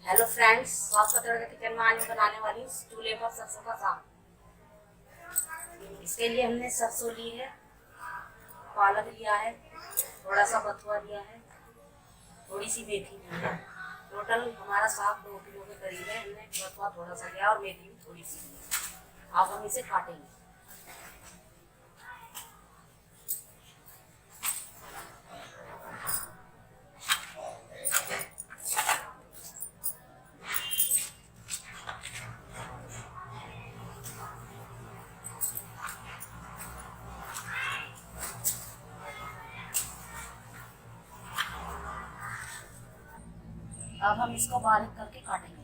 Hello friends, स्वाद पत्र के किचन में आज मैं बनाने वाली हूँ चूल्हे पर सरसों का साग। इसके लिए हमने सरसों ली है, पालक लिया है, थोड़ा सा बथुआ लिया है, थोड़ी सी मेथी ली है। टोटल हमारा साग 2 किलो के करीब है। हमने बथुआ थोड़ा सा लिया और मेथी भी थोड़ी सी ली। अब हम इसे काटेंगे। अब हम इसको बारीक करके काटेंगे।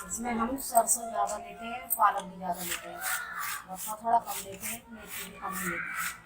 इसमें हम सरसों ज़्यादा लेते हैं, पालक भी ज़्यादा लेते हैं, बथुआ थोड़ा कम लेते हैं, मेथी भी कम लेते हैं।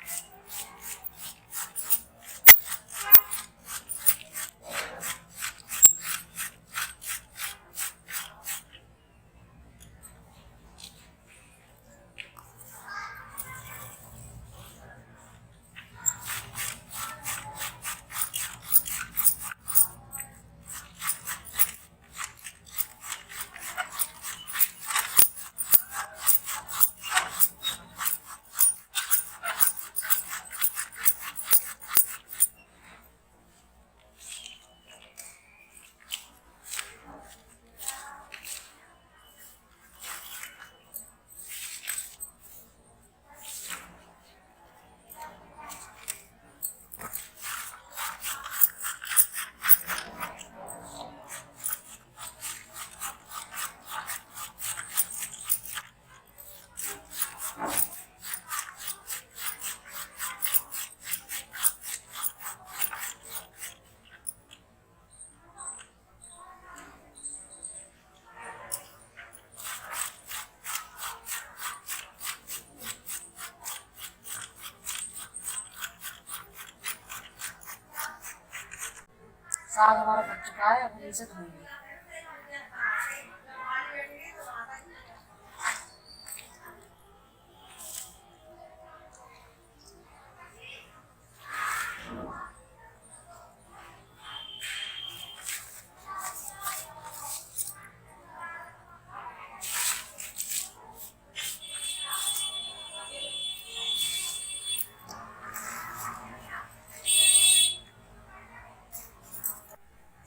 साग हमारा बच चुका है, अब हम इसे धोएंगे।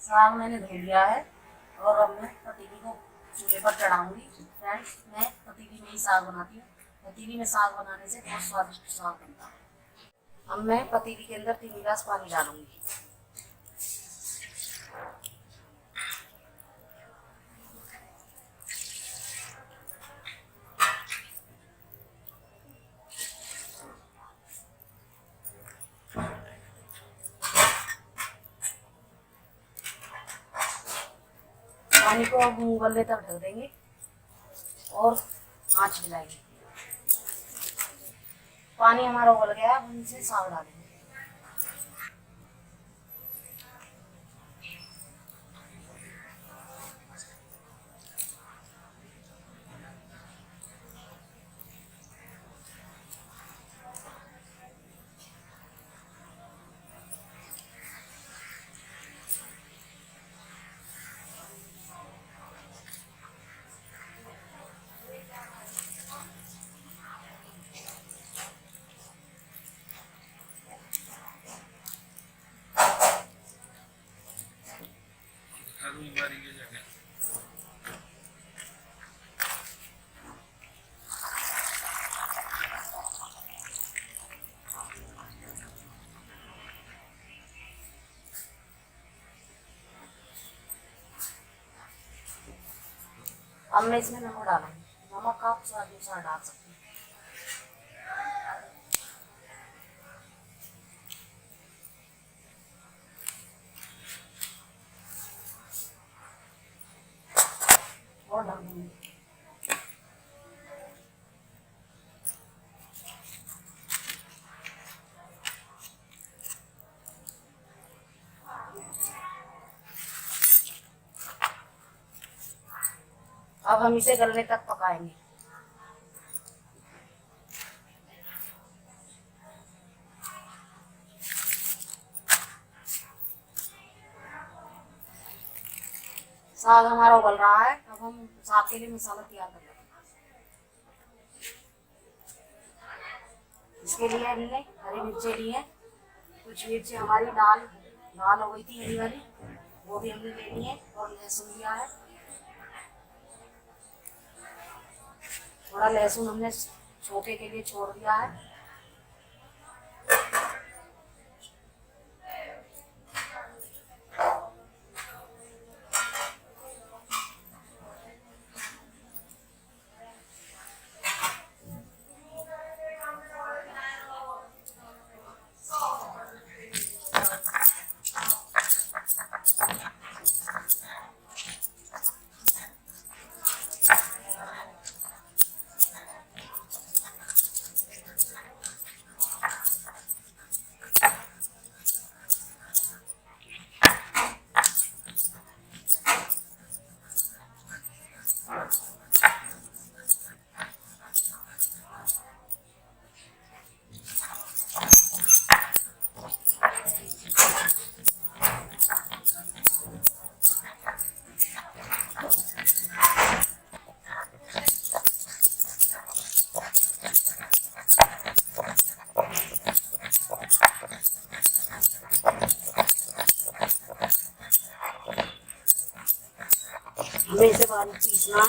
साग मैंने धो लिया है और अब मैं पतीली को चूल्हे पर चढ़ाऊंगी। फ्रेंड्स, मैं पतीली में ही साग बनाती हूँ। पतीली में साग बनाने से बहुत स्वादिष्ट साग बनता है। अब मैं पतीली के अंदर 3 गिलास पानी डालूंगी। पानी को अब उबलने तक ढक देंगे और आँच दिलाएंगे। पानी हमारा उबल गया, अब हम इसे साग डालेंगे। अब मैं इसमें नमक डालूंगी, नमक आप स्वाद अनुसार डाल सकते हैं। और डाल दूंगी। अब हम इसे गलने तक पकाएंगे। साग हमारा उबल रहा है। अब हम साग के लिए मसाला तैयार कर लेंगे। इसके लिए हमने हरी मिर्चें ली है, कुछ मिर्चें हमारी लाल हो गई थी हरी वाली, वो भी हमने ले ली है, और लहसुन लिया है। थोड़ा लहसुन हमने छोके के लिए छोड़ दिया है। हमें इसे बारीक पीसना है।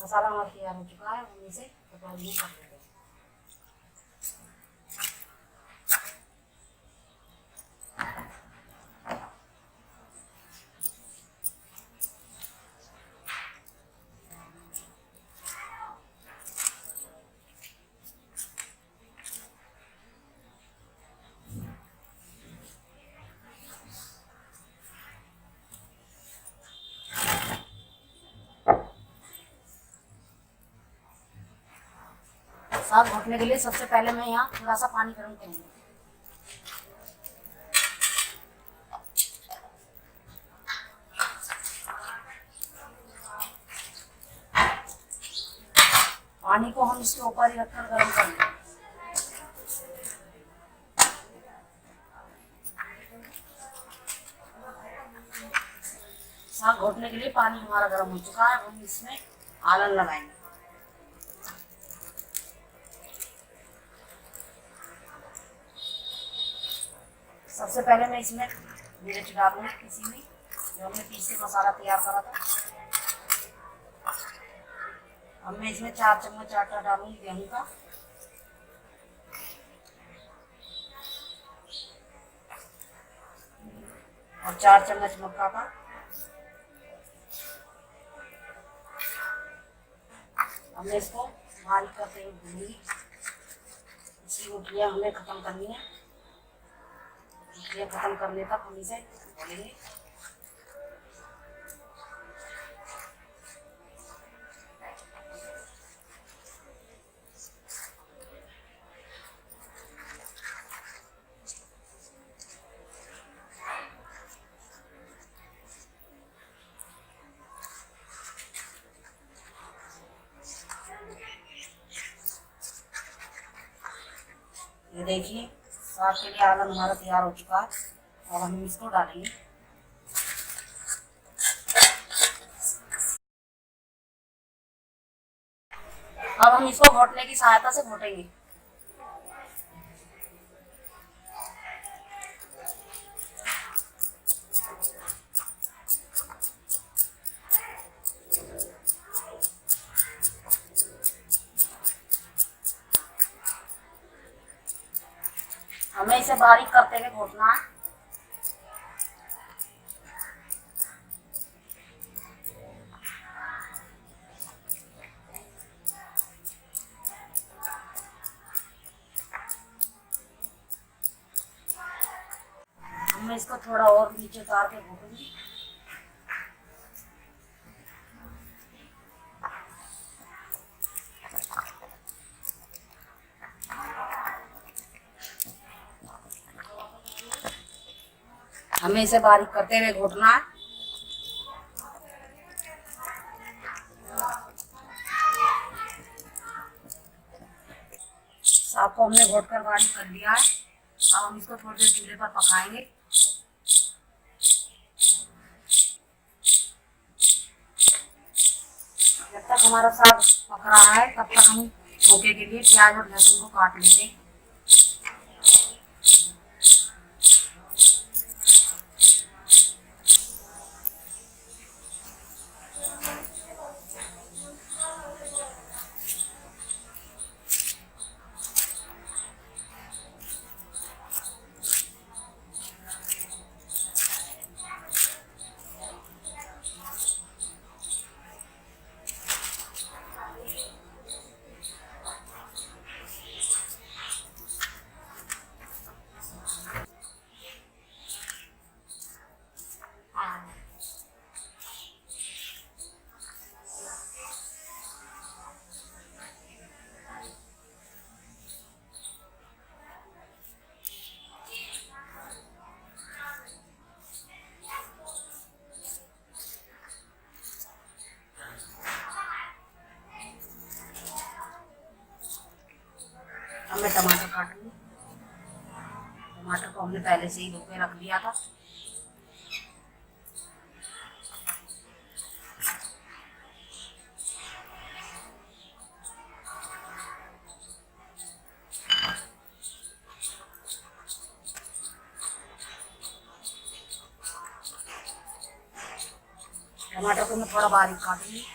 मसाला हमारा तैयार हो चुका है। हम इसे कटोरी में कर लेंगे। साग घोटने के लिए सबसे पहले मैं यहाँ थोड़ा सा पानी गर्म करूँगी। पानी को हम इसके ऊपर ही रखकर गर्म करेंगे। साग घोटने के लिए पानी हमारा गर्म हो चुका है। हम इसमें आलन लगाएंगे। सबसे पहले मैं इसमें मिर्च डालूंगी किसी में, जो हमने पीस के मसाला तैयार करा था। अब मैं इसमें 4 चम्मच आटा डालूंगी गेहूं का। और 4 चम्मच मक्का का। अब मैं इसको बारीक करते हुए भूनूंगी। इसकी रोटियाँ हमें ख़त्म करनी है। रोटियाँ ख़त्म करने तक हम इसे भूनेंगे। ये देखिए साग के लिए आलू हमारा तैयार हो चुका है। अब हम इसको डालेंगे। अब हम इसको घोटने की सहायता से घोटेंगे। हमें इसे बारीक करते हुए घोटना है। मैं इसको थोड़ा और नीचे उतार के घोटूंगी। हमें इसे बारीक करते हुए घोटना है। साग को हमने घोट कर बारीक कर लिया है। अब हम इसको थोड़ी देर चूल्हे पर पकाएंगे। जब तक हमारा साग पक रहा है तब तक हम धोखे के लिए प्याज और लहसुन को काट लेते हैं। अब मैं टमाटर काटूंगी। टमाटर को हमने पहले से ही धो के रख दिया था। टमाटर को मैं थोड़ा बारीक काटूंगी।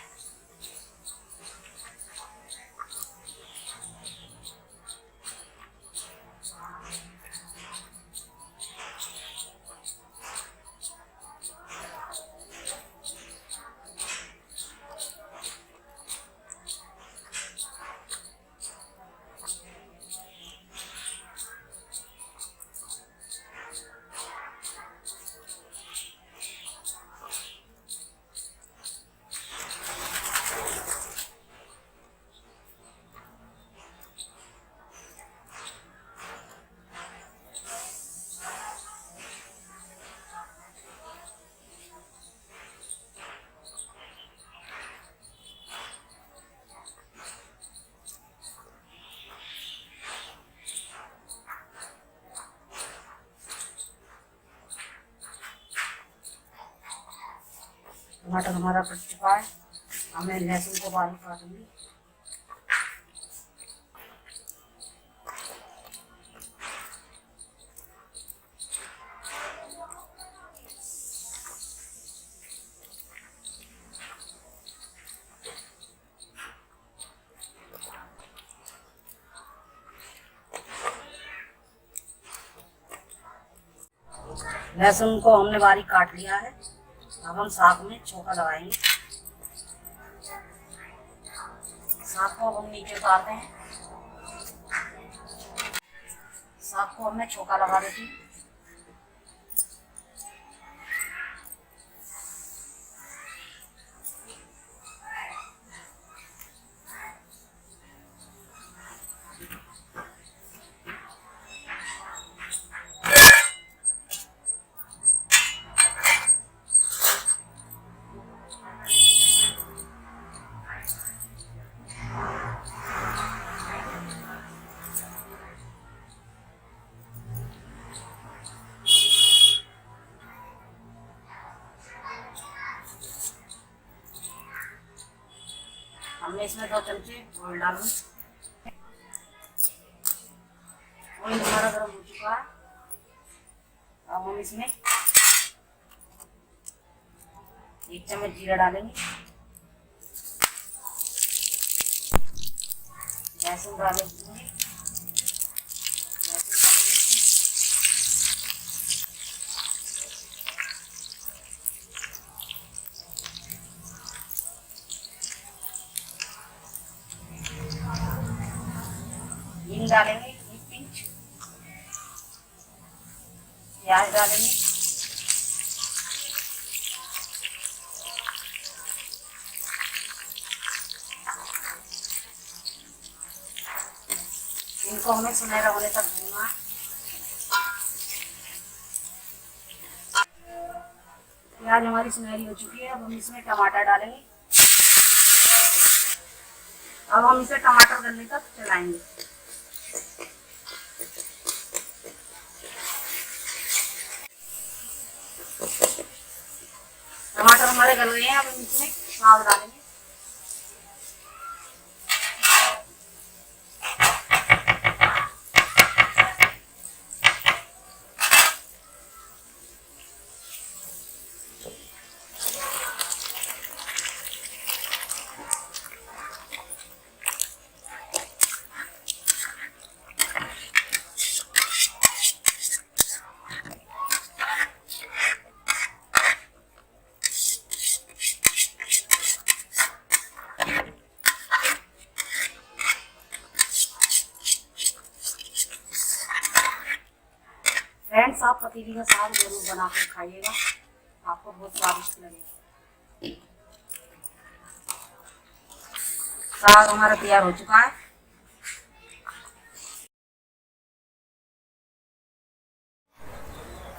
टमाटर हमारा कट चुका है। अब मैं लहसुन को बारीक काटूंगी। लहसुन को हमने बारीक काट लिया है। अब हम साग में छोंका लगाएंगे। साग को अब हम नीचे उतारते हैं। साग को हमने छोंका लगा देती हूँ। हमने इसमें 2 चमचे ऑयल डालूं। ऑयल हमारा गर्म हो चुका है। अब हम इसमें 1 चम्मच जीरा डालेंगे। लहसुन डालेंगे। हींग डालेंगे 1 पिंच। प्याज डालेंगे। इनको हमें सुनहरा होने तक भूनना है। प्याज हमारी सुनहरी हो चुकी है। अब हम इसमें टमाटर डालेंगे। अब हम इसे टमाटर गलने तक चलाएंगे। टमाटर हमारे गल गए हैं। अब हम इसमें साग डालेंगे। फ्रेंड्स, आप पतीली का साग जरूर बना कर खाइएगा, आपको बहुत स्वादिष्ट लगेगा। साग हमारा तैयार हो चुका है।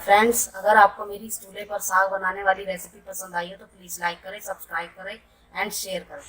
फ्रेंड्स, अगर आपको मेरी इस चूल्हे पर साग बनाने वाली रेसिपी पसंद आई है तो प्लीज़ लाइक करें, सब्सक्राइब करें एंड शेयर करें।